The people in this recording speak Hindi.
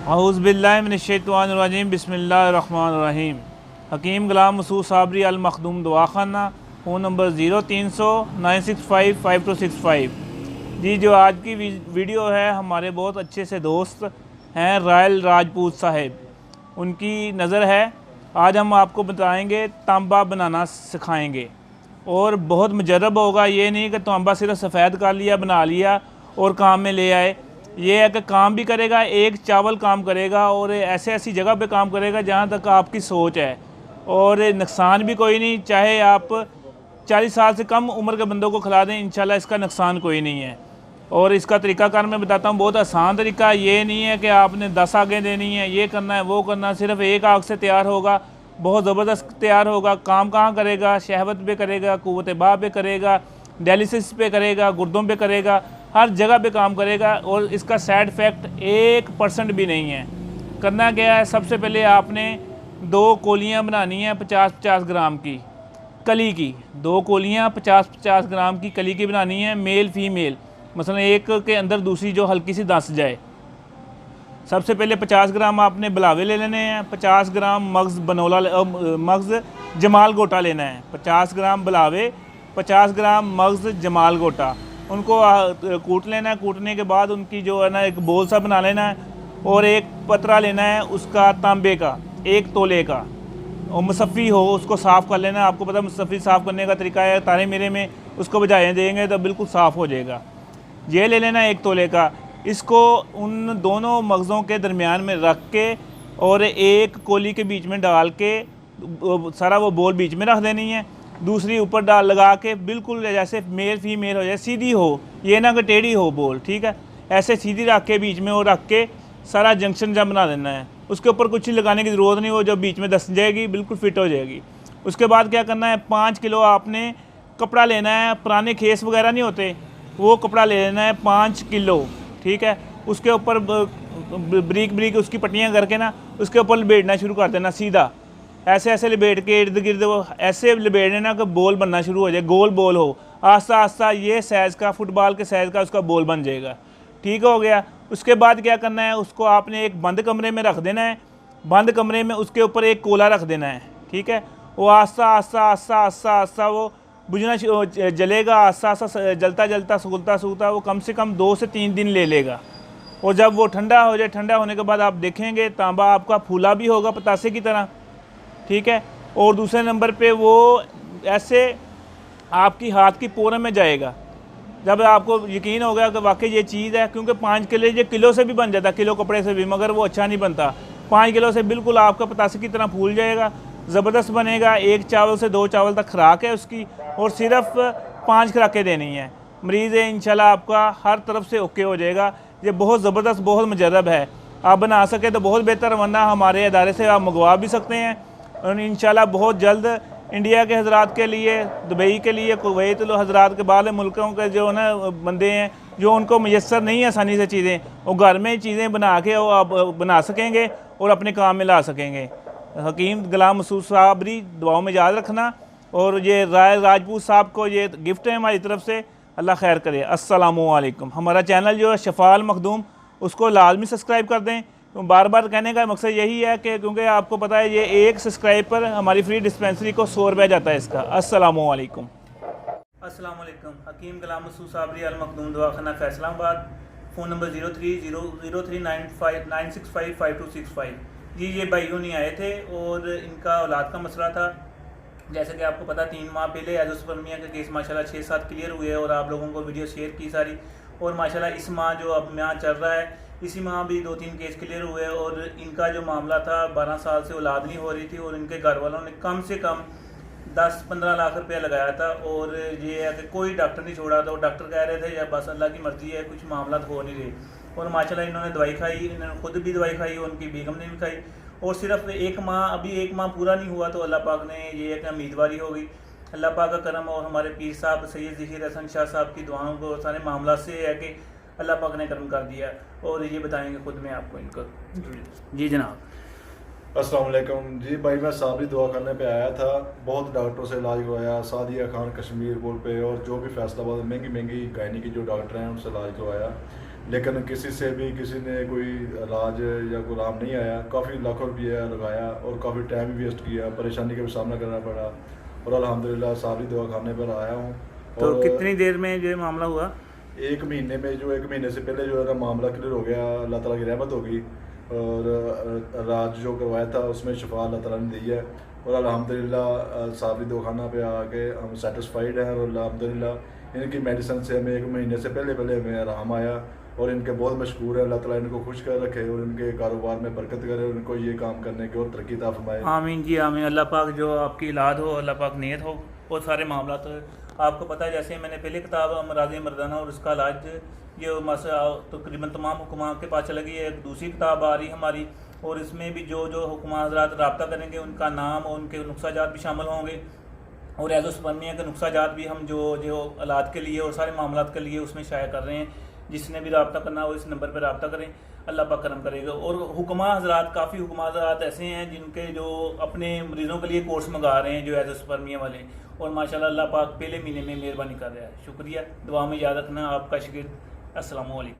औज़ुबिल्लाहिमिनश्शैतानिर्रजीम बिस्मिल्लाहिर्रहमानिर्रहीम। हकीम ग़ुलाम मसूद साबरी अल मखदूम दवाखाना, फ़ोन नंबर 0300 965 5265। जी, जो आज की वीडियो है हमारे बहुत अच्छे से दोस्त हैं रायल राजपूत साहब, उनकी नज़र है। आज हम आपको बताएंगे तांबा बनाना सिखाएंगे और बहुत मुजरब होगा। ये नहीं कि तांबा सिर्फ सफ़ेद कर लिया, बना लिया और काम में ले आए। ये है कि काम भी करेगा, एक चावल काम करेगा और ऐसी जगह पे काम करेगा जहाँ तक आपकी सोच है, और नुकसान भी कोई नहीं। चाहे आप 40 साल से कम उम्र के बंदों को खिला दें, इंशाल्लाह इसका नुकसान कोई नहीं है। और इसका तरीक़ाकार मैं बताता हूँ, बहुत आसान तरीका। ये नहीं है कि आपने 10 आगें देनी है, ये करना है वो करना है। सिर्फ एक आग से तैयार होगा, बहुत ज़बरदस्त तैयार होगा। काम कहाँ करेगा? शहवत पे करेगा, क़ुव्वत बा पे करेगा, डायलिसिस पे करेगा, गुर्दों पे करेगा, हर जगह पे काम करेगा। और इसका साइड इफ़ेक्ट 1% भी नहीं है। करना क्या है, सबसे पहले आपने 2 कोलियाँ बनानी हैं 50-50 ग्राम की कली की। 2 कोलियाँ 50-50 ग्राम की कली की बनानी है, मेल फीमेल। मसलन एक के अंदर दूसरी जो हल्की सी धंस जाए। सबसे पहले 50 ग्राम आपने बुलावे ले लेने हैं, 50 ग्राम मग्ज़ जमाल गोटा लेना है। 50 ग्राम बुलावे, 50 ग्राम मग्ज़ जमाल गोटा, उनको कूट लेना है। कूटने के बाद उनकी जो है ना एक बोल सा बना लेना है, और एक पतरा लेना है उसका तांबे का 1 तोले का, और मुसफ़ी हो उसको साफ़ कर लेना है। आपको पता है मुसफ़ी साफ़ करने का तरीका है, तारे मेरे में उसको बजाय देंगे तो बिल्कुल साफ़ हो जाएगा। ये ले लेना है 1 तोले का। इसको उन दोनों मगज़ों के दरमियान में रख के और एक कोली के बीच में डाल के सारा वो बोल बीच में रख देनी है। दूसरी ऊपर डाल लगा के बिल्कुल जैसे मेल फीमेल हो जाए, सीधी हो, ये ना कि टेढ़ी हो बोल, ठीक है। ऐसे सीधी रख के बीच में वो रख के सारा जंक्शन जब बना देना है। उसके ऊपर कुछ लगाने की ज़रूरत नहीं, वो जब बीच में धस जाएगी बिल्कुल फिट हो जाएगी। उसके बाद क्या करना है, 5 किलो आपने कपड़ा लेना है। पुराने खेस वगैरह नहीं होते, वो कपड़ा ले लेना है 5 किलो, ठीक है। उसके ऊपर ब्रीक उसकी पट्टियाँ करके ना उसके ऊपर लपेटना शुरू कर देना सीधा। ऐसे लपेट के इर्द गिर्द वो ऐसे लपेट देना कि बोल बनना शुरू हो जाए, गोल बोल हो। आस्ता आस्ता ये साइज़ का, फुटबॉल के साइज़ का उसका बोल बन जाएगा। ठीक हो गया। उसके बाद क्या करना है, उसको आपने एक बंद कमरे में रख देना है। बंद कमरे में उसके ऊपर एक कोला रख देना है, ठीक है। वो आस्ता आस्ता वो बुझना जलेगा। आस्ता जलता सूखता वो कम से कम 2 से 3 दिन ले लेगा। और जब वो ठंडा हो जाए, ठंडा होने के बाद आप देखेंगे तांबा आपका फूला भी होगा पतासे की तरह, ठीक है। और दूसरे नंबर पे वो ऐसे आपकी हाथ की पोरे में जाएगा। जब आपको यकीन हो गया कि वाकई ये चीज़ है, क्योंकि 5 किलो ये किलो से भी बन जाता, किलो कपड़े से भी, मगर वो अच्छा नहीं बनता। 5 किलो से बिल्कुल आपका पतासे की तरह फूल जाएगा, ज़बरदस्त बनेगा। 1 चावल से 2 चावल तक खुराक है उसकी, और सिर्फ 5 खुराकें देनी है। मरीज़ है इंशाल्लाह आपका हर तरफ से ओके हो जाएगा। ये बहुत ज़बरदस्त, बहुत मुजरब है। आप बना सके तो बहुत बेहतर, वरना हमारे इदारे से आप मंगवा भी सकते हैं। और इंशाल्लाह बहुत जल्द इंडिया के हज़रात के लिए, दुबई के लिए, कुवैत हज़रात के बाहर मुल्कों के जो ना बंदे हैं जो उनको मैसर नहीं है आसानी से चीज़ें, वो घर में चीज़ें बना के वो आप बना सकेंगे और अपने काम में ला सकेंगे। हकीम ग़ुलाम मसूद साबरी दुआओं में याद रखना। और ये रायल राजपूत साहब को ये गिफ्ट है हमारी तरफ से, अल्लाह खैर करे। अस्सलामु अलैकुम। हमारा चैनल जो है शफ़ा अल मखदूम, उसको लाजमी सब्सक्राइब कर दें। तो बार बार कहने का मकसद यही है कि क्योंकि आपको पता है ये एक सब्सक्राइब पर हमारी फ्री डिस्पेंसरी को 100 रुपये जाता है इसका। अस्सलामु अलैकुम। अस्सलामु अलैकुम। हकीम ग़ुलाम मसूद साबरी अल मखदूम दवाखाना फैसलाबाद, फ़ोन नंबर 030039655265। जी, ये भाइयों नहीं आए थे और इनका औलाद का मसला था। जैसे कि आपको पता 3 माह पहले एजोस्पर्मिया के केस माशाल्लाह 6-7 क्लियर हुए और आप लोगों को वीडियो शेयर की सारी। और माशाल्लाह इस माह जो अब माह चल रहा है, इसी माह भी 2-3 केस क्लियर हुए। और इनका जो मामला था 12 साल से औलाद नहीं हो रही थी, और इनके घर वालों ने कम से कम 10-15 लाख रुपया लगाया था। और ये है कि कोई डॉक्टर नहीं छोड़ा था। और डॉक्टर कह रहे थे या बस अल्लाह की मर्ज़ी है, कुछ मामला हो नहीं रहे। और माशाल्लाह इन्होंने दवाई खाई, इन्होंने खुद भी दवाई खाई, उनकी बेगम ने भी खाई। और सिर्फ 1 माह, अभी 1 माह पूरा नहीं हुआ तो अल्लाह पाक ने ये एक उम्मीदवारी हो गई। अल्लाह पाक का करम और हमारे पीर साहब सैयद ज़हीर हसन शाह साहब की दुआओं को सारे मामला से है कि अल्लाह पाक ने करम कर दिया। और ये बताएंगे खुद में आपको इनको। जी जनाब। अस्सलाम वालेकुम। जी भाई, मैं साबरी दवाखाने पे आया था, बहुत डॉक्टरों से इलाज करवाया, सादिया खान कश्मीर पुल पे और जो भी फैसलाबाद महंगी गायनी की जो डॉक्टर हैं उनसे इलाज करवाया। लेकिन किसी से भी किसी ने कोई इलाज या कोई आराम नहीं आया। काफ़ी लाखों रुपया लगाया और काफ़ी टाइम भी वेस्ट किया, परेशानी का भी सामना करना पड़ा और अल्हम्दुलिल्लाह साबरी दवाखाने पर आया हूँ। तो और कितनी देर में जो मामला हुआ? एक महीने में, जो एक महीने से पहले जो है ना मामला क्लियर हो गया, अल्लाह ताला की रहमत होगी। और इलाज जो करवाया था उसमें शफा अल्लाह ताला ने दी है और अल्हम्दुलिल्लाह साबरी दवाखाना पे आके हम सेटिस्फाइड हैं और अल्हम्दुलिल्लाह इनकी मेडिसिन से हमें एक महीने से पहले हमें आराम आया और इनके बहुत मशहूर है। अल्लाह ताला इनको खुश कर रखे और इनके कारोबार में बरकत करे और इनको ये काम करने की और तरक्की अता फरमाए। आमीन जी आमीन। अल्लाह पाक जो आपकी इलाज हो, अल्लाह पाक नियत हो और सारे मामला। तो आपको पता है जैसे मैंने पहले किताब अमराज़ मर्दाना और उसका इलाज जो मसला तकरीबन तमाम हुक्मा के पास चला गई है, एक दूसरी किताब आ रही हमारी और इसमें भी जो जो हुक्मा हज़रात रब्ता करेंगे उनका नाम और उनके नुक्साजात भी शामिल होंगे और एज़ोस्पर्मिया के नुक्साजात भी हम जो जो इलाज के लिए और सारे मामलात के लिए उसमें शाया कर रहे हैं। जिसने भी रब्ता करना हो इस नंबर पर रब्ता करें, अल्लाह पाक करम करेगा। और हुक्मा हज़रात, काफ़ी हुक्मा हज़रात ऐसे हैं जिनके जो अपने मरीज़ों के लिए कोर्स मंगा रहे हैं जो एज़ोस्पर्मिया वाले, और माशाल्लाह अल्लाह पाक पहले महीने में मेहरबानी कर रहा है। शुक्रिया, दुआ में याद रखना। आपका शिगिर्द। अस्सलामु अलैकुम।